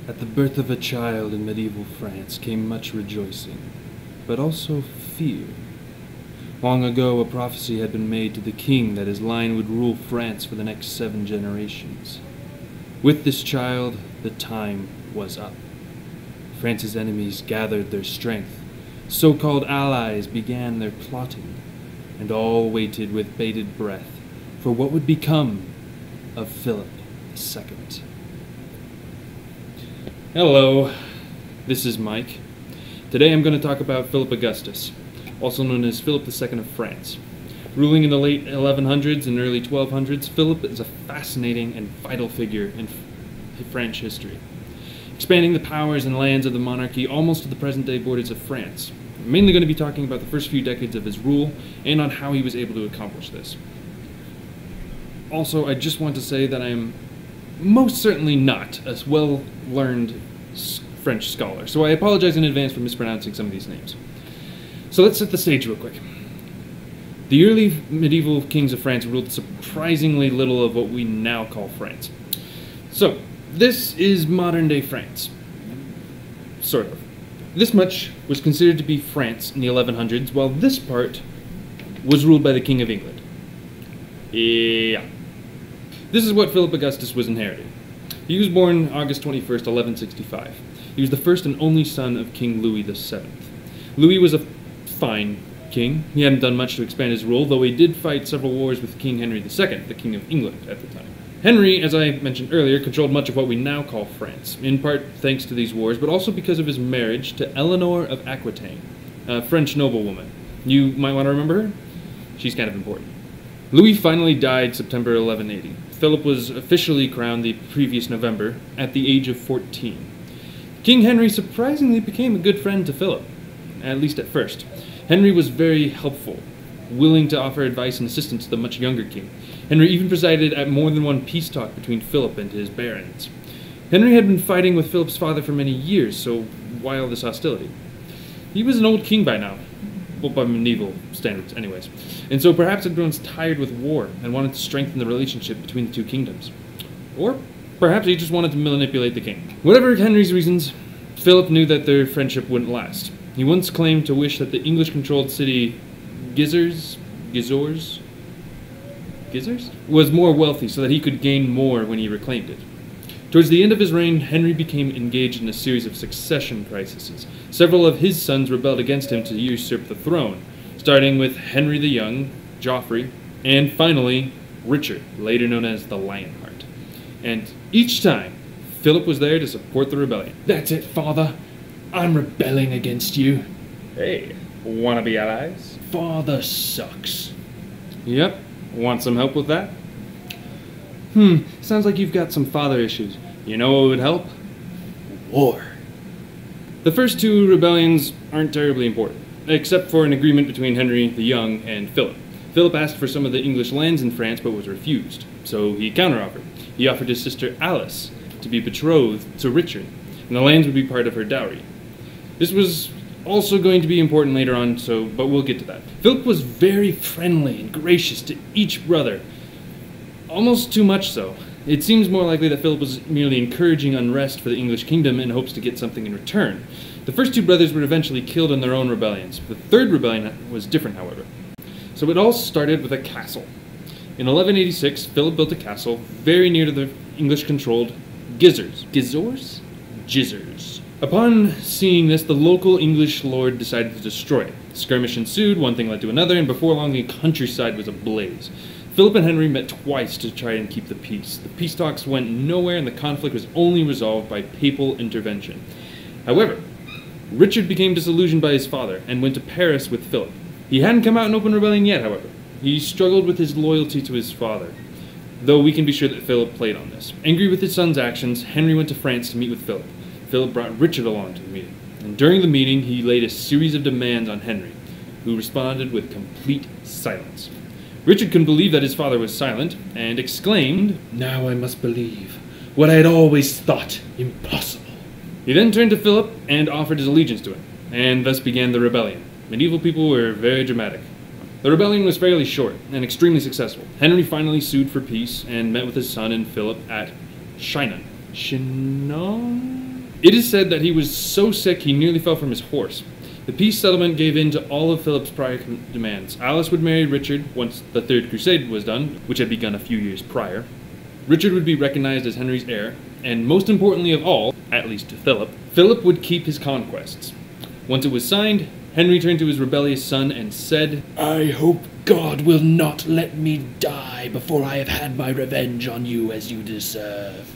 At the birth of a child in medieval France came much rejoicing, but also fear. Long ago, a prophecy had been made to the king that his line would rule France for the next 7 generations. With this child, the time was up. France's enemies gathered their strength. So-called allies began their plotting, and all waited with bated breath for what would become of Philip II. Hello, this is Mike. Today I'm going to talk about Philip Augustus, also known as Philip II of France. Ruling in the late 1100s and early 1200s, Philip is a fascinating and vital figure in French history, expanding the powers and lands of the monarchy almost to the present-day borders of France. I'm mainly going to be talking about the first few decades of his rule and on how he was able to accomplish this. Also, I just want to say that I am most certainly not a well-learned French scholar, so I apologize in advance for mispronouncing some of these names. So let's set the stage real quick. The early medieval kings of France ruled surprisingly little of what we now call France. So, this is modern-day France. Sort of. This much was considered to be France in the 1100s, while this part was ruled by the King of England. Yeah. This is what Philip Augustus was inheriting. He was born August 21st, 1165. He was the first and only son of King Louis VII. Louis was a fine king. He hadn't done much to expand his rule, though he did fight several wars with King Henry II, the King of England at the time. Henry, as I mentioned earlier, controlled much of what we now call France, in part thanks to these wars, but also because of his marriage to Eleanor of Aquitaine, a French noblewoman. You might want to remember her? She's kind of important. Louis finally died September 1180. Philip was officially crowned the previous November at the age of 14. King Henry surprisingly became a good friend to Philip, at least at first. Henry was very helpful, willing to offer advice and assistance to the much younger king. Henry even presided at more than one peace talk between Philip and his barons. Henry had been fighting with Philip's father for many years, so why all this hostility? He was an old king by now. Well, by medieval standards, anyways. And so perhaps had grown tired with war and wanted to strengthen the relationship between the two kingdoms. Or perhaps he just wanted to manipulate the king. Whatever Henry's reasons, Philip knew that their friendship wouldn't last. He once claimed to wish that the English-controlled city Gizers was more wealthy so that he could gain more when he reclaimed it. Towards the end of his reign, Henry became engaged in a series of succession crises. Several of his sons rebelled against him to usurp the throne, starting with Henry the Young, Geoffrey, and finally, Richard, later known as the Lionheart. And each time, Philip was there to support the rebellion. That's it, Father. I'm rebelling against you. Hey, wanna be allies? Father sucks. Yep, want some help with that? Sounds like you've got some father issues. You know what would help? War. The first two rebellions aren't terribly important, except for an agreement between Henry the Young and Philip. Philip asked for some of the English lands in France, but was refused, so he counteroffered. He offered his sister Alice to be betrothed to Richard, and the lands would be part of her dowry. This was also going to be important later on, but we'll get to that. Philip was very friendly and gracious to each brother, almost too much so. It seems more likely that Philip was merely encouraging unrest for the English kingdom in hopes to get something in return. The first two brothers were eventually killed in their own rebellions. The third rebellion was different, however. So it all started with a castle. In 1186, Philip built a castle very near to the English-controlled Gizers. Gizzers. Upon seeing this, the local English lord decided to destroy it. Skirmish ensued, one thing led to another, and before long the countryside was ablaze. Philip and Henry met twice to try and keep the peace. The peace talks went nowhere, and the conflict was only resolved by papal intervention. However, Richard became disillusioned by his father and went to Paris with Philip. He hadn't come out in open rebellion yet, however. He struggled with his loyalty to his father, though we can be sure that Philip played on this. Angry with his son's actions, Henry went to France to meet with Philip. Philip brought Richard along to the meeting, and during the meeting he laid a series of demands on Henry, who responded with complete silence. Richard couldn't believe that his father was silent, and exclaimed, "Now I must believe what I had always thought impossible." He then turned to Philip and offered his allegiance to him, and thus began the rebellion. Medieval people were very dramatic. The rebellion was fairly short and extremely successful. Henry finally sued for peace and met with his son and Philip at Chinon. Chinon? It is said that he was so sick he nearly fell from his horse. The peace settlement gave in to all of Philip's prior demands. Alice would marry Richard once the Third Crusade was done, which had begun a few years prior. Richard would be recognized as Henry's heir, and most importantly of all, at least to Philip, Philip would keep his conquests. Once it was signed, Henry turned to his rebellious son and said, I hope God will not let me die before I have had my revenge on you as you deserve.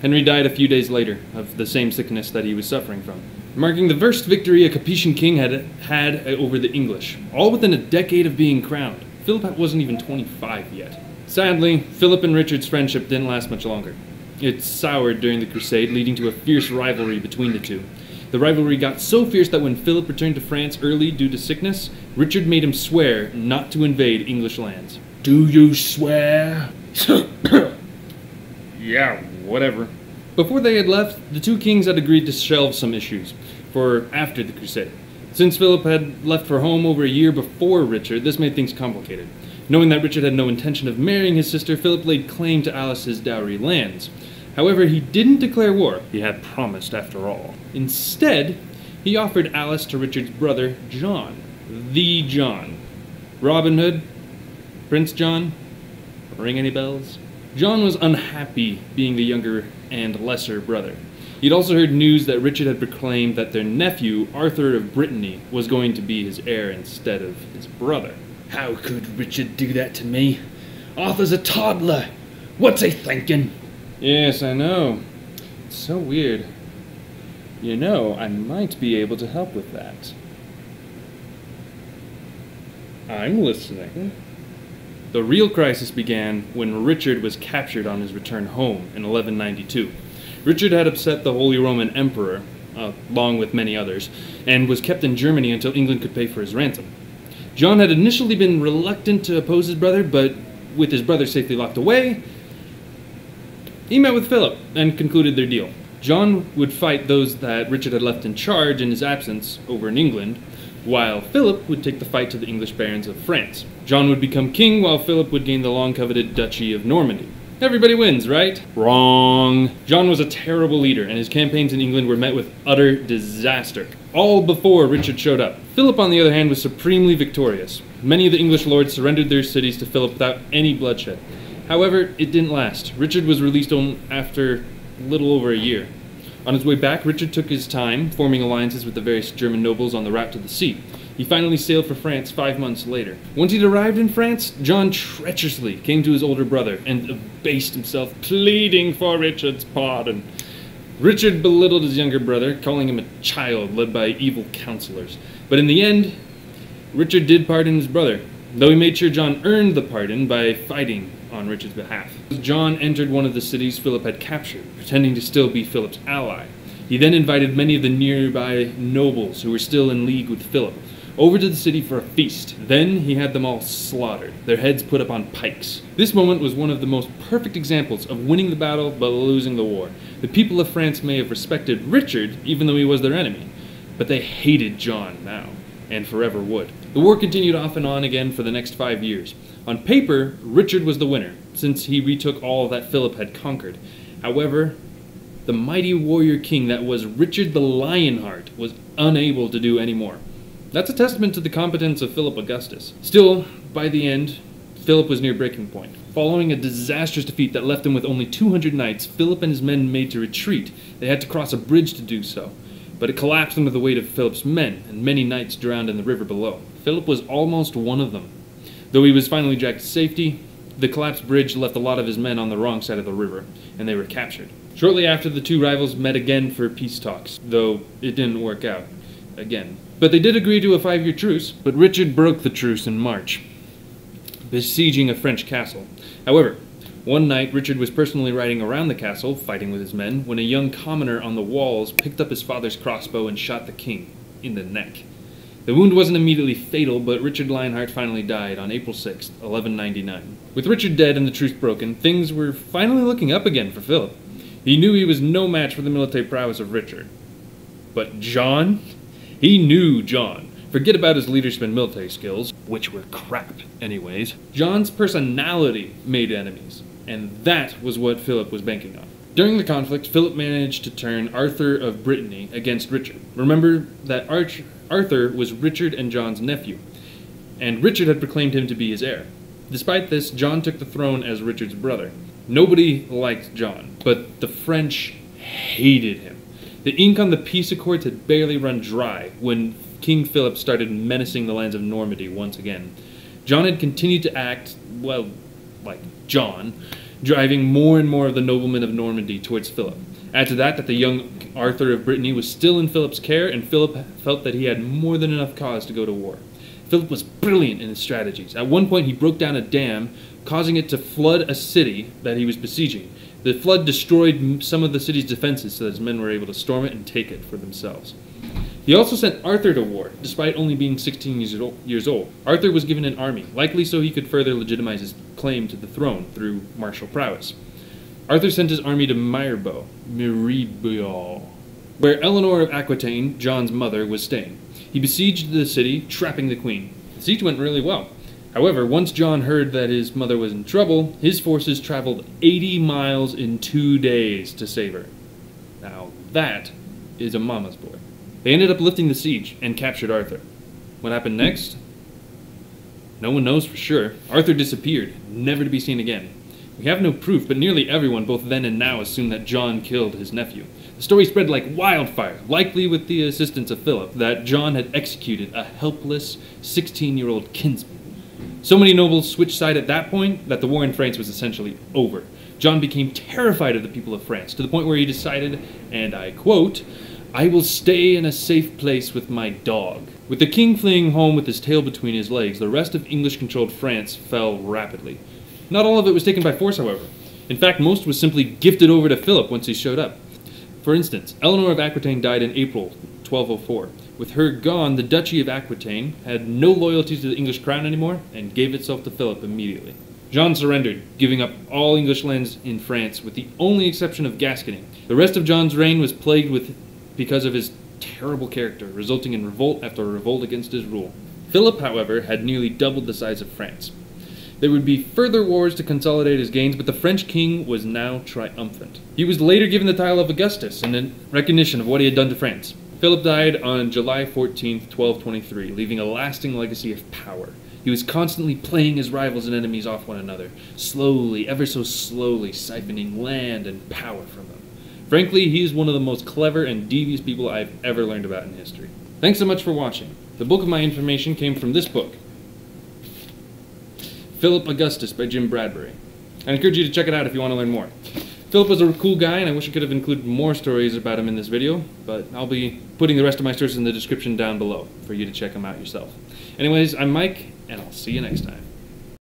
Henry died a few days later of the same sickness that he was suffering from, marking the first victory a Capetian king had over the English, all within a decade of being crowned. Philip wasn't even 25 yet. Sadly, Philip and Richard's friendship didn't last much longer. It soured during the Crusade, leading to a fierce rivalry between the two. The rivalry got so fierce that when Philip returned to France early due to sickness, Richard made him swear not to invade English lands. Do you swear? Yeah, whatever. Before they had left, the two kings had agreed to shelve some issues for after the Crusade. Since Philip had left for home over a year before Richard, this made things complicated. Knowing that Richard had no intention of marrying his sister, Philip laid claim to Alice's dowry lands. However, he didn't declare war. He had promised, after all. Instead, he offered Alice to Richard's brother, John. The John. Robin Hood? Prince John? Ring any bells? John was unhappy being the younger and lesser brother. He'd also heard news that Richard had proclaimed that their nephew, Arthur of Brittany, was going to be his heir instead of his brother. How could Richard do that to me? Arthur's a toddler. What's he thinking? Yes, I know. It's so weird. You know, I might be able to help with that. I'm listening. The real crisis began when Richard was captured on his return home in 1192. Richard had upset the Holy Roman Emperor, along with many others, and was kept in Germany until England could pay for his ransom. John had initially been reluctant to oppose his brother, but with his brother safely locked away, he met with Philip and concluded their deal. John would fight those that Richard had left in charge in his absence over in England, while Philip would take the fight to the English barons of France. John would become king, while Philip would gain the long-coveted Duchy of Normandy. Everybody wins, right? Wrong. John was a terrible leader, and his campaigns in England were met with utter disaster, all before Richard showed up. Philip, on the other hand, was supremely victorious. Many of the English lords surrendered their cities to Philip without any bloodshed. However, it didn't last. Richard was released after a little over a year. On his way back, Richard took his time, forming alliances with the various German nobles on the route to the sea. He finally sailed for France 5 months later. Once he'd arrived in France, John treacherously came to his older brother and abased himself, pleading for Richard's pardon. Richard belittled his younger brother, calling him a child led by evil counselors. But in the end, Richard did pardon his brother, though he made sure John earned the pardon by fighting on Richard's behalf. John entered one of the cities Philip had captured, pretending to still be Philip's ally. He then invited many of the nearby nobles who were still in league with Philip over to the city for a feast. Then he had them all slaughtered, their heads put up on pikes. This moment was one of the most perfect examples of winning the battle but losing the war. The people of France may have respected Richard, even though he was their enemy, but they hated John now, and forever would. The war continued off and on again for the next 5 years. On paper, Richard was the winner, since he retook all that Philip had conquered. However, the mighty warrior king that was Richard the Lionheart was unable to do any more. That's a testament to the competence of Philip Augustus. Still, by the end, Philip was near breaking point. Following a disastrous defeat that left him with only 200 knights, Philip and his men made to retreat. They had to cross a bridge to do so, but it collapsed under the weight of Philip's men, and many knights drowned in the river below. Philip was almost one of them. Though he was finally dragged to safety, the collapsed bridge left a lot of his men on the wrong side of the river, and they were captured. Shortly after, the two rivals met again for peace talks, though it didn't work out again. But they did agree to a 5-year truce, but Richard broke the truce in March, besieging a French castle. However, one night Richard was personally riding around the castle, fighting with his men, when a young commoner on the walls picked up his father's crossbow and shot the king in the neck. The wound wasn't immediately fatal, but Richard Lionheart finally died on April 6, 1199. With Richard dead and the truce broken, things were finally looking up again for Philip. He knew he was no match for the military prowess of Richard. But John? He knew John. Forget about his leadership and military skills, which were crap anyways. John's personality made enemies, and that was what Philip was banking on. During the conflict, Philip managed to turn Arthur of Brittany against Richard. Remember that Arthur was Richard and John's nephew, and Richard had proclaimed him to be his heir. Despite this, John took the throne as Richard's brother. Nobody liked John, but the French hated him. The ink on the peace accords had barely run dry when King Philip started menacing the lands of Normandy once again. John had continued to act, well, like John, driving more and more of the noblemen of Normandy towards Philip. Add to that the young Arthur of Brittany was still in Philip's care, and Philip felt that he had more than enough cause to go to war. Philip was brilliant in his strategies. At one point, he broke down a dam, causing it to flood a city that he was besieging. The flood destroyed some of the city's defenses so that his men were able to storm it and take it for themselves. He also sent Arthur to war, despite only being 16 years old. Arthur was given an army, likely so he could further legitimize his claim to the throne through martial prowess. Arthur sent his army to Mirabeau, where Eleanor of Aquitaine, John's mother, was staying. He besieged the city, trapping the queen. The siege went really well. However, once John heard that his mother was in trouble, his forces traveled 80 miles in 2 days to save her. Now that is a mama's boy. They ended up lifting the siege and captured Arthur. What happened next? No one knows for sure. Arthur disappeared, never to be seen again. We have no proof, but nearly everyone, both then and now, assumed that John killed his nephew. The story spread like wildfire, likely with the assistance of Philip, that John had executed a helpless 16-year-old kinsman. So many nobles switched side at that point that the war in France was essentially over. John became terrified of the people of France, to the point where he decided, and I quote, "I will stay in a safe place with my dog." With the king fleeing home with his tail between his legs, the rest of English-controlled France fell rapidly. Not all of it was taken by force, however. In fact, most was simply gifted over to Philip once he showed up. For instance, Eleanor of Aquitaine died in April 1204. With her gone, the Duchy of Aquitaine had no loyalty to the English crown anymore and gave itself to Philip immediately. John surrendered, giving up all English lands in France, with the only exception of Gascony. The rest of John's reign was plagued because of his terrible character, resulting in revolt after revolt against his rule. Philip, however, had nearly doubled the size of France. There would be further wars to consolidate his gains, but the French king was now triumphant. He was later given the title of Augustus in recognition of what he had done to France. Philip died on July 14th, 1223, leaving a lasting legacy of power. He was constantly playing his rivals and enemies off one another, slowly, ever so slowly, siphoning land and power from them. Frankly, he is one of the most clever and devious people I've ever learned about in history. Thanks so much for watching. The bulk of my information came from this book, Philip Augustus by Jim Bradbury. I encourage you to check it out if you want to learn more. Philip was a cool guy, and I wish I could have included more stories about him in this video, but I'll be putting the rest of my sources in the description down below for you to check them out yourself. Anyways, I'm Mike, and I'll see you next time.